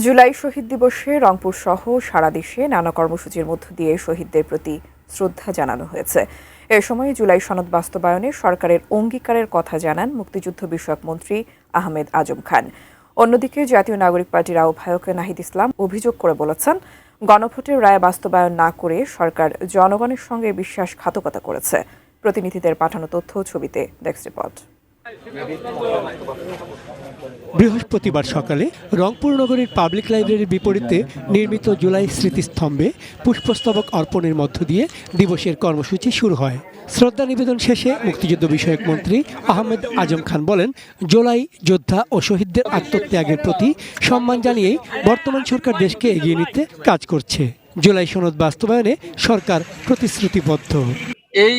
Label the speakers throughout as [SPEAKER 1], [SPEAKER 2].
[SPEAKER 1] জুলাই শহীদ দিবসে রংপুর সহ সারা দেশে নানা কর্মসূচির মধ্য দিয়ে শহীদদের প্রতি শ্রদ্ধা জানানো হয়েছে। এ সময় জুলাই সনদ বাস্তবায়নে সরকারের অঙ্গীকারের কথা জানান মুক্তিযুদ্ধ বিষয়ক মন্ত্রী আহমেদ আজম খান। অন্যদিকে জাতীয় নাগরিক পার্টির আহ্বায়ক নাহিদ ইসলাম অভিযোগ করে বলেছেন, গণভোটের রায় বাস্তবায়ন না করে সরকার জনগণের সঙ্গে বিশ্বাসঘাতকতা করেছে। প্রতিনিধিদের পাঠানো তথ্য ছবিতে ডেস্ক রিপোর্ট।
[SPEAKER 2] বৃহস্পতিবার সকালে রংপুর নগরীর পাবলিক লাইব্রেরির বিপরীতে নির্মিত জুলাই স্মৃতিস্তম্ভে পুষ্পস্তবক অর্পণের মধ্য দিয়ে দিবসের কর্মসূচি শুরু হয়। শ্রদ্ধা নিবেদন শেষে মুক্তিযুদ্ধ বিষয়ক মন্ত্রী আহমেদ আজম খান বলেন, জুলাই যোদ্ধা ও শহীদদের আত্মত্যাগের প্রতি সম্মান জানিয়েই বর্তমান সরকার দেশকে এগিয়ে নিতে কাজ করছে। জুলাই সনদ বাস্তবায়নে সরকার প্রতিশ্রুতিবদ্ধ।
[SPEAKER 3] এই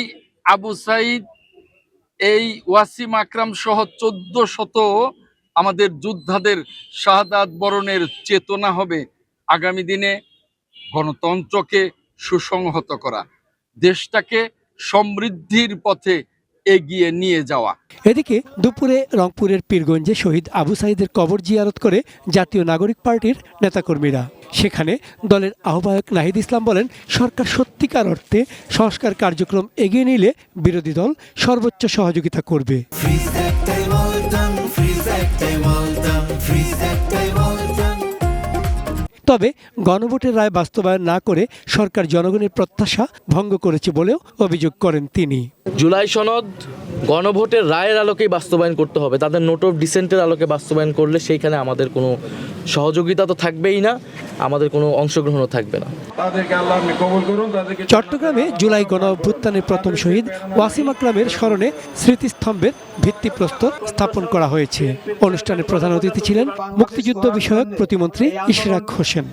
[SPEAKER 3] আবু সাইদ, এই ওয়াসিম আকরাম সহ 1400 আমাদের যোদ্ধাদের শাহাদাত বরণের চেতনা হবে আগামী দিনে গণতন্ত্রকে সুসংহত করা, দেশটাকে সমৃদ্ধির পথে এগিয়ে নিয়ে যাওয়া।
[SPEAKER 2] এদিকে দুপুরে রংপুরের পীরগঞ্জে শহীদ আবু সাইদের কবর জিয়ারত করে জাতীয় নাগরিক পার্টির নেতাকর্মীরা। সেখানে দলের আহ্বায়ক নাহিদ ইসলাম বলেন, সরকার সত্যিকার অর্থে সংস্কার কার্যক্রম এগিয়ে নিলে বিরোধী দল সর্বোচ্চ সহযোগিতা করবে। তবে গণভোটের রায় বাস্তবায়ন না করে সরকার জনগণের প্রত্যাশা ভঙ্গ করেছে বলেও অভিযোগ করেন তিনি।
[SPEAKER 4] জুলাই সনদ গণভোটের রায়ের আলোকেই বাস্তবায়ন করতে হবে, তাদের নোট অফ ডিসেন্টের আলোকে বাস্তবায়ন করলে সেইখানে আমাদের কোনো সহযোগিতা তো থাকবেই না, আমাদের কোনো অংশগ্রহণও থাকবে না।
[SPEAKER 2] চট্টগ্রামে জুলাই গণ অভ্যুত্থানের প্রথম শহীদ ওয়াসিম আকরামের স্মরণে স্মৃতিস্তম্ভের ভিত্তিপ্রস্তর স্থাপন করা হয়েছে। অনুষ্ঠানে প্রধান অতিথি ছিলেন মুক্তিযুদ্ধ বিষয়ক প্রতিমন্ত্রী ইশরাক হোসেন।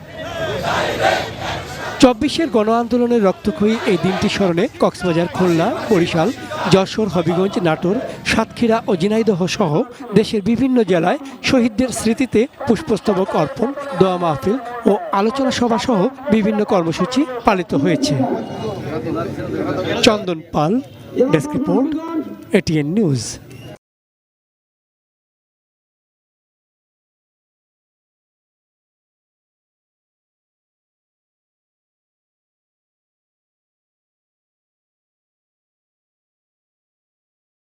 [SPEAKER 2] 24-এর গণ আন্দোলনের রক্তক্ষয়ী এই দিনটি স্মরণে কক্সবাজার, খুলনা, বরিশাল, যশোর, হবিগঞ্জ, নাটোর, সাতক্ষীরা ও ঝিনাইদহ সহ দেশের বিভিন্ন জেলায় শহীদদের স্মৃতিতে পুষ্পস্তবক অর্পণ, দোয়া মাহফিল ও আলোচনা সভা সহ বিভিন্ন কর্মসূচি পালিত হয়েছে। চন্দন পাল, ডেস্ক রিপোর্ট, এটিএন নিউজ।